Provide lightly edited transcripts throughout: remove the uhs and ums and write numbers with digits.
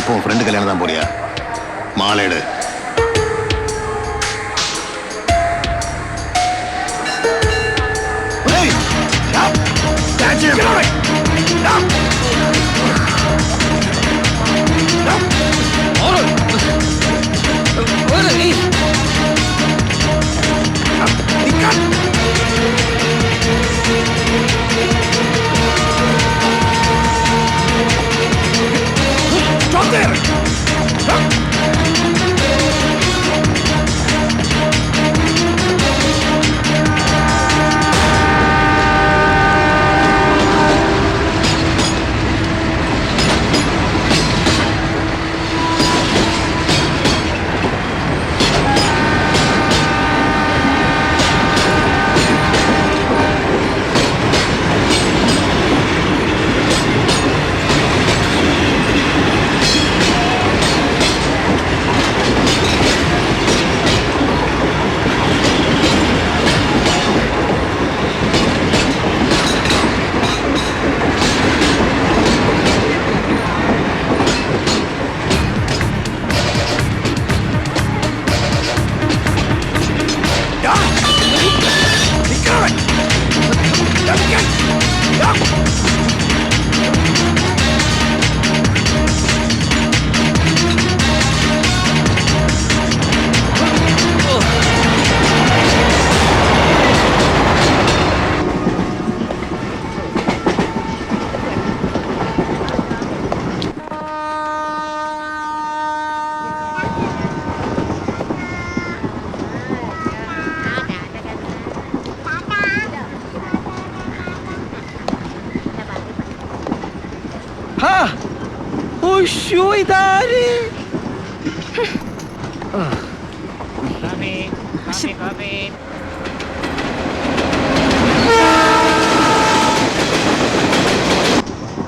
இப்போ ஃப்ரெண்டு கல்யாணம் தான் போறியா? மாலைடு. Stop there! Stop!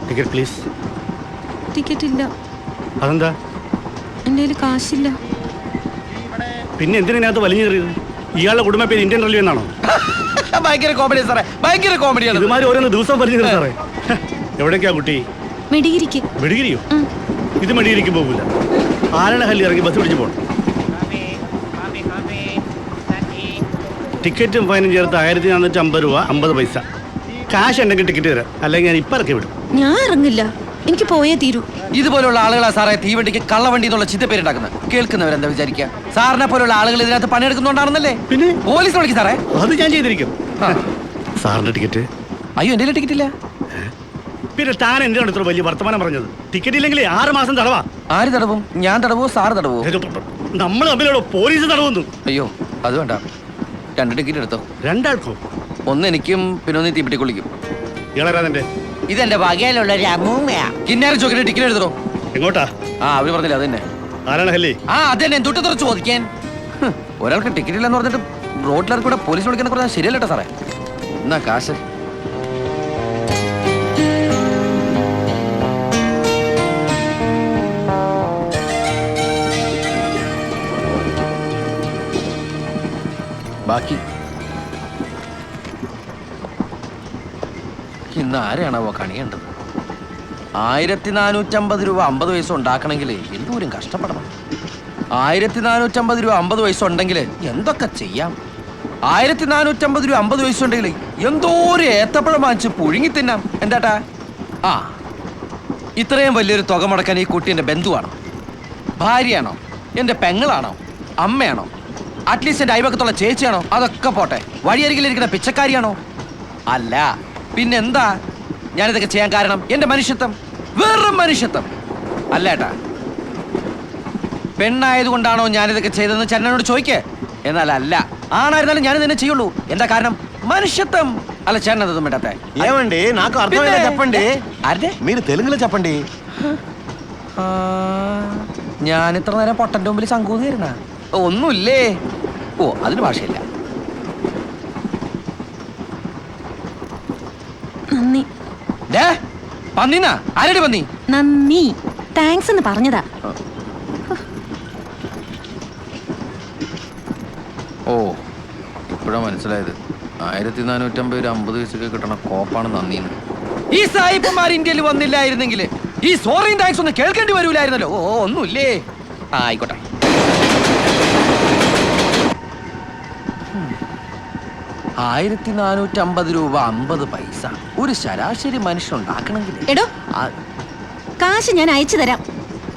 Ticket please. Ticket ഇല്ല. അതെന്താ? എൻ്റെ കയ്യിൽ കാശില്ല. പിന്നെ എന്തിനകത്ത് വലിഞ്ഞു കയറിയത്? ഇയാളുടെ കുടുംബ പേര് ഇന്ത്യൻ റെയിൽവേ എന്നാണോ? ഭയങ്കര കോമഡി സാറേ, ഭയങ്കര കോമഡിയാണ്. ഇതുമാതിരി ഓരോന്ന് ദിവസം വലിഞ്ഞു കയറി സാറേ. എവിടേക്കാ കുട്ടി? മെഡിഗിരിക്ക്. മെഡിഗിരിയോ? ഇത് മെഡിഗിരിക്ക് പോകില്ല. ആരണഹല്ലി ഇറങ്ങി ബസ് പിടിച്ച് പോകണം. ടിക്കറ്റും ഫൈനും ചേർത്ത് 1450 രൂപ 50 പൈസ. കാശ് ഉണ്ടെങ്കിൽ ടിക്കറ്റ് തരാം, അല്ലെങ്കിൽ ഞാൻ ഇപ്പം ഇറക്കി വിടും. ഞാൻ ഇറങ്ങില്ല, എനിക്ക് പോയേ തീരൂ. ഇതുപോലുള്ള ആളുകളാ സാറേ തീവണ്ടിക്ക് കള്ളവണ്ടി എന്നുള്ള ചിന്തപ്പേരുണ്ടാക്കുന്നത്. കേൾക്കുന്നവരെന്താ വിചാരിക്കുക? സാറിനെ പോലുള്ള ആളുകൾ ഇതിനകത്ത് പണിയെടുക്കുന്നുണ്ടാണെന്നല്ലേ? പിന്നെ പോലീസ് വിളിക്കും സാറേ. അത് ഞാൻ ചെയ്തിരിക്കും. സാറിന്റെ ടിക്കറ്റ്? അയ്യോ, എന്റെ ടിക്കറ്റ് ഇല്ല. പിന്നെ താൻ എന്തിനാണ് ഇത്ര വലിയ വർത്തമാനം പറഞ്ഞത്? ടിക്കറ്റ് ഇല്ലെങ്കിൽ 6 മാസം തടവാ. ആര് തടവും? ഞാൻ തടവോ സാറ് തടവോ? നമ്മൾ തമ്മിലോ പോലീസ് തടവുന്നു. അയ്യോ അത് വേണ്ട, 2 ടിക്കറ്റ് എടുത്തോ. 2 ആൾക്കോ? ഒന്ന് എനിക്കും പിന്നെ ഒന്ന് തീപ്പിട്ടി കുളിക്കും. ഇളരാതെ ഇതെന്റെ വകയിലുള്ള ഒരു അമ്മൂമ്മയാ. കിന്നാരം ചോക്കിന്റെ ടിക്കറ്റ് എടുത്തോ. എങ്ങോട്ടാ? അവര് പറഞ്ഞില്ല അത് തന്നെ. ആരാണഹല്ലി? അത് തന്നെ തൊട്ട് തുറച്ച് ചോദിക്കാൻ. ഒരാൾക്ക് ടിക്കറ്റ് ഇല്ലെന്ന് പറഞ്ഞിട്ട് റോഡിലിറക്കി കൂടെ പോലീസ് വിളിക്കാൻ പറഞ്ഞാൽ ശരിയല്ലട്ടോ സാറേ. എന്നാ കാശ്. ബാക്കി ഇന്ന് ആരെയാണാവോ കണിയേണ്ടത്? 1450 രൂപ 50 പൈസ ഉണ്ടാക്കണമെങ്കിൽ എന്തോരം കഷ്ടപ്പെടണം. 1450 രൂപ 50 പൈസ ഉണ്ടെങ്കിൽ എന്തൊക്കെ ചെയ്യാം. 1450 രൂപ 50 പൈസ ഉണ്ടെങ്കിൽ എന്തോരം ഏത്തപ്പഴം വാങ്ങിച്ച് പുഴുങ്ങി തിന്നാം. എന്താട്ടാ? ഇത്രയും വലിയൊരു തുക മുടക്കാൻ ഈ കുട്ടി എൻ്റെ ബന്ധുവാണോ? ഭാര്യയാണോ? എൻ്റെ പെങ്ങളാണോ? അമ്മയാണോ? അറ്റ്ലീസ്റ്റ് എൻ്റെ അയൽവക്കത്തുള്ള ചേച്ചിയാണോ? അതൊക്കെ പോട്ടെ, വഴിയരികിലിരിക്കുന്ന പിച്ചക്കാരിയാണോ? അല്ല, പിന്നെന്താ ഞാനിതൊക്കെ ചെയ്യാൻ കാരണം? എൻ്റെ മനുഷ്യത്വം, വെറും മനുഷ്യത്വം. അല്ല ഏട്ടാ, പെണ്ണായതുകൊണ്ടാണോ ഞാനിതൊക്കെ ചെയ്തതെന്ന് ചേട്ടനോട് ചോദിക്കേ. എന്നാൽ അല്ല, ആണായിരുന്നാലും ഞാനിത് തന്നെ ചെയ്യുള്ളൂ. എന്താ കാരണം? మనిషిత్వం అలా చేన్నది మేటతే ఏమండి నాకు అర్థమైనా చెప్పండి అరే మీరు తెలుగులో చెప్పండి ഞാൻ ഇത്ര നേരം പൊട്ടന്റെ മുമ്പിൽ ശങ്കൂന്നിരുന്ന ഒന്നുമില്ലേ ഓ അതിന് ഭാഷയില്ല നന്ദി പന്നിനാ ആരടി പന്നി നന്ദി താങ്ക്സ് എന്ന് പറഞ്ഞതാ ഓ ഇപ്പോഴാ മനസ്സിലായത് 1450 50 പൈസക്ക് കിട്ടണ കോപ്പാണ് നന്ദിന്ന് ഈ സായിപ്പന്മാർ ഇന്ത്യയിൽ വന്നില്ലായിരുന്നെങ്കിൽ ഈ സോറിയും താങ്ക്സ് ഒന്ന് കേൾക്കേണ്ടി വരൂലായിരുന്നല്ലോ. ഓ ഒന്നുമില്ലേ. ആയിക്കോട്ടെ. 1450 രൂപ 50 പൈസ ഒരു ശരാശരി മനുഷ്യൻ ഉണ്ടാക്കണമെങ്കിൽ. എടോ, കാശ് ഞാൻ അയച്ചു തരാം.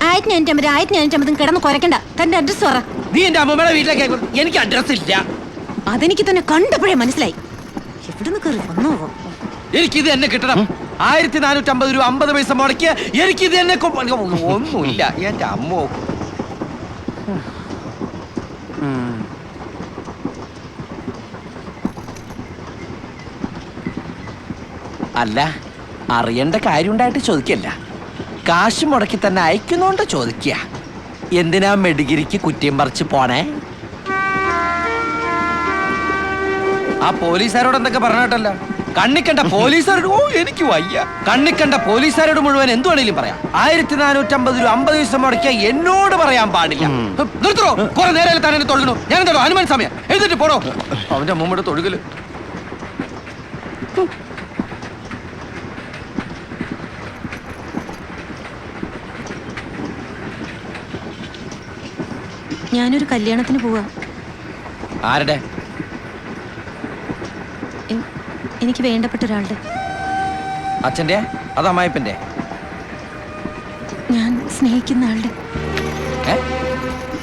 1550 കിടന്ന് കുരക്കണ്ട. തന്റെ അഡ്രസ് പറ. നീ എന്റെ അമ്മമ്മയുടെ വീട്ടിലേക്ക് എനിക്ക് അഡ്രസ് ഇല്ല. അതെനിക്ക് തന്നെ കണ്ടപ്പോഴേ മനസ്സിലായി. എവിടുന്ന് കയറി വന്നോ? എനിക്കിത് തന്നെ കിട്ടണം. 1450 രൂപ 50 പൈസ മുടക്കിയ എനിക്കിത് തന്നെ ഒന്നുമില്ല എന്റെ അമ്മോ. അല്ല, അറിയേണ്ട കാര്യം ഉണ്ടായിട്ട് ചോദിക്കല്ല, കാശ് മുടക്കി തന്നെ അയക്കുന്നോണ്ട് ചോദിക്കുക. എന്തിനാ മെഡിഗിരിക്ക് കുറ്റിയും പറിച്ച് പോണേ? ആ പോലീസുകാരോട് എന്തൊക്കെ പറഞ്ഞിട്ടല്ല. കണ്ണിക്കണ്ട പോലീസുകാരോട് ഓ എനിക്ക് വയ്യ. കണ്ണിക്കണ്ട പോലീസുകാരോട് മുഴുവൻ എന്തു വേണേലും പറയാം. 1450 രൂപ 50 പൈസ മുടക്കിയ എന്നോട് പറയാൻ പാടില്ല. നിർത്തോ, കുറെ നേരം തന്നെ തൊഴുകണു. ഞാൻ എന്താണോ ഹനുമാൻ സമയം എഴുതിട്ട് പോണോ? അവന്റെ അമ്മൂമ്മയുടെ തൊഴുകല്. ഞാനൊരു കല്യാണത്തിന് പോവാ. ആരുടെ? എനിക്ക് വേണ്ടപ്പെട്ട ഒരാളുടെ. അച്ഛന്റെ? അത് അമ്മായിപ്പന്റെ? ഞാൻ സ്നേഹിക്കുന്ന ആളുടെ.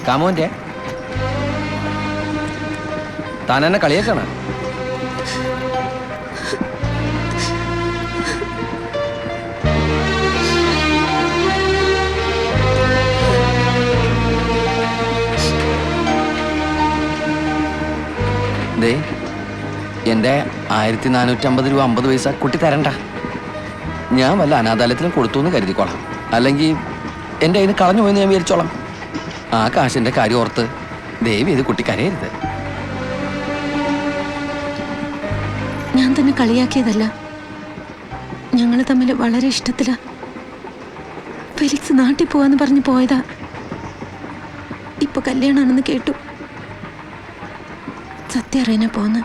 കാമോന്റെ? താൻ എന്നെ കളിയാക്കാണ്. എന്റെ 1450 രൂപ 50 പൈസ കുട്ടി തരണ്ട. ഞാൻ വല്ല അനാഥാലയത്തിനും കൊടുത്തു എന്ന് കരുതിക്കോളാം. അല്ലെങ്കിൽ എൻ്റെ കയ്യിൽ കളഞ്ഞു പോയെന്ന് ഞാൻ വിചാരിച്ചോളാം. ആ കാശിന്റെ കാര്യം ഓർത്ത് ദേവി ഇത് കുട്ടി കരയരുത്. ഞാൻ തന്നെ കളിയാക്കിയതല്ല. ഞങ്ങൾ തമ്മിൽ വളരെ ഇഷ്ടത്തിലാ. ഫെലിക്സ് നാട്ടിൽ പോവാന്ന് പറഞ്ഞു പോയതാ. ഇപ്പൊ കല്യാണാണെന്ന് കേട്ടു. സത്യം അറിയാനാ പോന്ന്.